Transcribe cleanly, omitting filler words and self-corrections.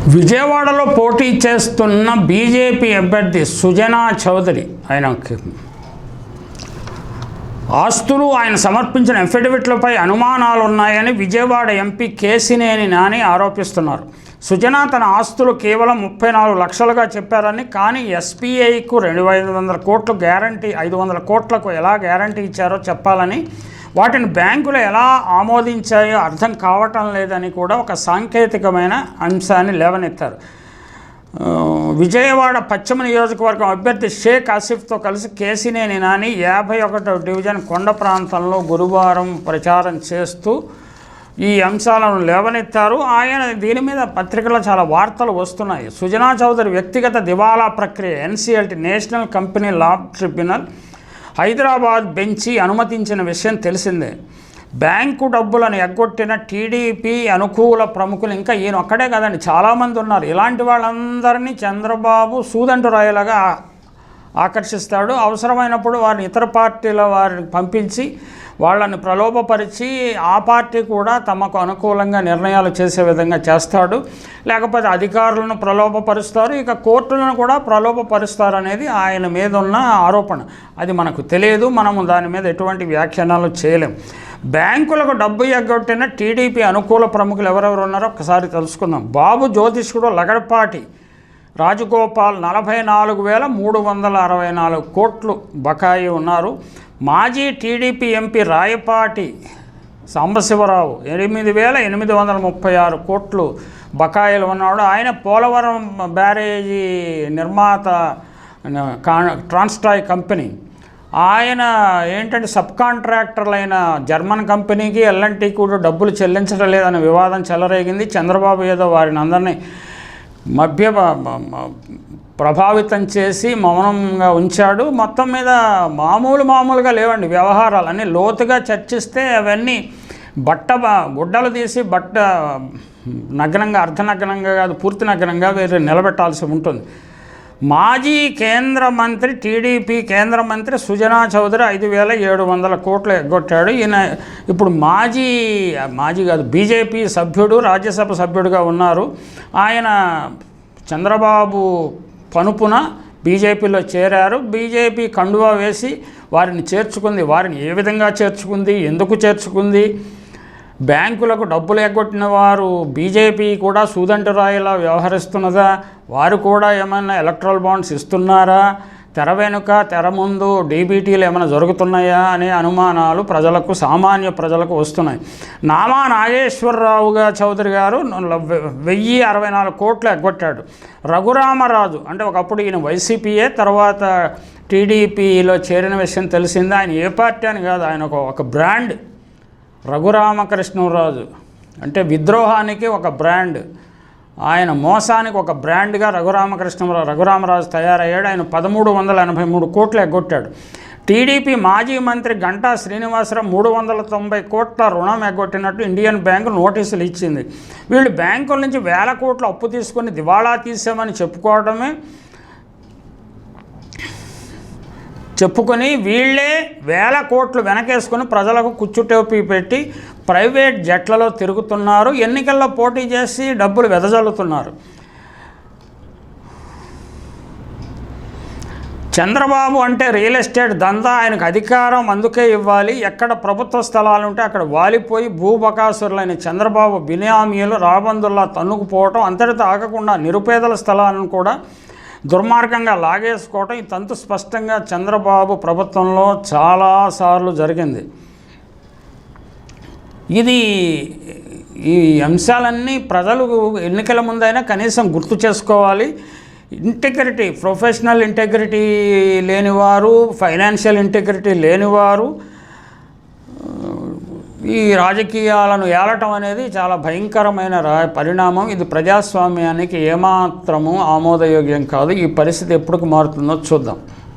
విజయవాడలో పోటీ చేస్తున్న బీజేపీ అభ్యర్థి సుజనా చౌదరి ఆస్తులు ఆయన సమర్పించిన అఫిడవిట్లపై అనుమానాలు ఉన్నాయని విజయవాడ ఎంపీ కేశినేని నాని ఆరోపిస్తున్నారు. సుజనా తన ఆస్తులు కేవలం 34 లక్షలుగా చెప్పారని, కానీ ఎస్బీఐకు 200 కోట్లు గ్యారంటీ 500 కోట్లకు ఎలా గ్యారంటీ ఇచ్చారో చెప్పాలని, వాటిని బ్యాంకులు ఎలా ఆమోదించాయో అర్థం కావటం లేదని కూడా ఒక సాంకేతికమైన అంశాన్ని లేవనెత్తారు. విజయవాడ పశ్చిమ నియోజకవర్గం అభ్యర్థి షేక్ ఆసిఫ్తో కలిసి కేశినేని నాని 51వ డివిజన్ కొండ ప్రాంతంలో గురువారం ప్రచారం చేస్తూ ఈ అంశాలను లేవనెత్తారు. ఆయన దీని మీద పత్రికల్లో చాలా వార్తలు వస్తున్నాయి. సుజనా చౌదరి వ్యక్తిగత దివాలా ప్రక్రియ NCLT national company law tribunal Hyderabad bench అనుమతించిన విషయం తెలిసిందే. బ్యాంకు డబ్బులను ఎగ్గొట్టిన టీడీపీ అనుకూల ప్రముఖులు ఇంకా ఈయన ఒక్కడే కదండి, చాలామంది ఉన్నారు. ఇలాంటి వాళ్ళందరినీ చంద్రబాబు సూదంటు రాయలాగా ఆకర్షిస్తాడు. అవసరమైనప్పుడు వారిని ఇతర పార్టీల వారిని పంపించి వాళ్ళని ప్రలోభపరిచి ఆ పార్టీ కూడా తమకు అనుకూలంగా నిర్ణయాలు చేసే విధంగా చేస్తాడు. లేకపోతే అధికారులను ప్రలోభపరుస్తారు, ఇక కోర్టులను కూడా ప్రలోభపరుస్తారు అనేది ఆయన మీద ఉన్న ఆరోపణ. అది మనకు తెలియదు, మనము దాని మీద ఎటువంటి వ్యాఖ్యానాలు చేయలేం. బ్యాంకులకు డబ్బు ఎగ్గొట్టిన టీడీపీ అనుకూల ప్రముఖులు ఎవరెవరు ఉన్నారో ఒకసారి తెలుసుకుందాం. బాబు జ్యోతిష్కుడు లగడపాటి రాజగోపాల్ 44,364 కోట్లు బకాయి ఉన్నారు. మాజీ టీడీపీ ఎంపీ రాయపాటి సాంబశివరావు 8,836 కోట్లు బకాయిలు ఉన్నాడు. ఆయన పోలవరం బ్యారేజీ నిర్మాత ట్రాన్స్ట్రాయ్ కంపెనీ, ఆయన ఏంటంటే సబ్ కాంట్రాక్టర్లైన జర్మన్ కంపెనీకి ఎల్ఎన్టీకి కూడా డబ్బులు చెల్లించడం లేదనే వివాదం చెలరేగింది. చంద్రబాబు ఏదో వారిని అందరినీ ప్రభావితం చేసి మౌనంగా ఉంచాడు. మొత్తం మీద మామూలుగా లేవండి వ్యవహారాలు అన్నీ. లోతుగా చర్చిస్తే అవన్నీ గుడ్డలు తీసి నగ్నంగా, అర్ధనగ్నంగా కాదు పూర్తి నగ్నంగా వేరే నిలబెట్టాల్సి ఉంటుంది. మాజీ కేంద్ర మంత్రి, టీడీపీ కేంద్ర మంత్రి సుజనా చౌదరి 5,700 కోట్లు ఎగ్గొట్టాడు. ఈయన ఇప్పుడు మాజీ కాదు బీజేపీ సభ్యుడు, రాజ్యసభ సభ్యుడిగా ఉన్నారు. ఆయన చంద్రబాబు పనుపున బీజేపీలో చేరారు. బీజేపీ కండువా వేసి వారిని చేర్చుకుంది. వారిని ఏ విధంగా చేర్చుకుంది, ఎందుకు చేర్చుకుంది, బ్యాంకులకు డబ్బులు ఎగ్గొట్టిన వారు బీజేపీ కూడా సూదంటు రాయిలా వ్యవహరిస్తున్నదా, వారు కూడా ఏమైనా ఎలక్ట్రల్ బాండ్స్ ఇస్తున్నారా, తెర వెనుక తెర ముందు డీబీటీలు ఏమైనా జరుగుతున్నాయా అనే అనుమానాలు సామాన్య ప్రజలకు వస్తున్నాయి. నామా నాగేశ్వరరావుగా చౌదరి గారు 1,064 కోట్లు ఎగ్గొట్టాడు. రఘురామరాజు అంటే ఒకప్పుడు ఈయన వైసీపీయే, తర్వాత టీడీపీలో చేరిన విషయం తెలిసింది. ఆయన ఏ పార్టీ అని కాదు, ఆయన ఒక బ్రాండ్. రఘురామకృష్ణరాజు అంటే విద్రోహానికి ఒక బ్రాండ్, ఆయన మోసానికి ఒక బ్రాండ్గా రఘురామరాజు తయారయ్యాడు. ఆయన 1,383 కోట్లు ఎగ్గొట్టాడు. టీడీపీ మాజీ మంత్రి గంటా శ్రీనివాసరావు 390 కోట్ల రుణం ఎగ్గొట్టినట్టు ఇండియన్ బ్యాంకు నోటీసులు ఇచ్చింది. వీళ్ళు బ్యాంకుల నుంచి 1,000 కోట్లు అప్పు తీసుకొని దివాళా తీసామని చెప్పుకొని వీళ్ళే 1,000 కోట్లు వెనకేసుకొని ప్రజలకు కుచ్చుటోపీ పెట్టి ప్రైవేట్ జట్లలో తిరుగుతున్నారు. ఎన్నికల్లో పోటీ చేసి డబ్బులు వెదజల్లుతున్నారు. చంద్రబాబు అంటే రియల్ ఎస్టేట్ దందా, ఆయనకు అధికారం అందుకే ఇవ్వాలి. ఎక్కడ ప్రభుత్వ స్థలాలు ఉంటే అక్కడ వాలిపోయి భూబకాసురులైన చంద్రబాబు బినామీలు రాబందుల్లా తన్నుకుపోవటం, అంతటితో ఆగకుండా నిరుపేదల స్థలాలను కూడా దుర్మార్గంగా లాగేసుకోవటం, ఈ తంతు స్పష్టంగా చంద్రబాబు ప్రభుత్వంలో చాలాసార్లు జరిగింది. ఈ అంశాలన్నీ ప్రజలు ఎన్నికల ముందైనా కనీసం గుర్తు చేసుకోవాలి. ఇంటెగ్రిటీ, ప్రొఫెషనల్ ఇంటెగ్రిటీ లేనివారు, ఫైనాన్షియల్ ఇంటెగ్రిటీ లేనివారు ఈ రాజకీయాలను ఏలటం అనేది చాలా భయంకరమైన పరిణామం. ఇది ప్రజాస్వామ్యానికి ఏమాత్రము ఆమోదయోగ్యం కాదు. ఈ పరిస్థితి ఎప్పటికి మారుతుందో చూద్దాం.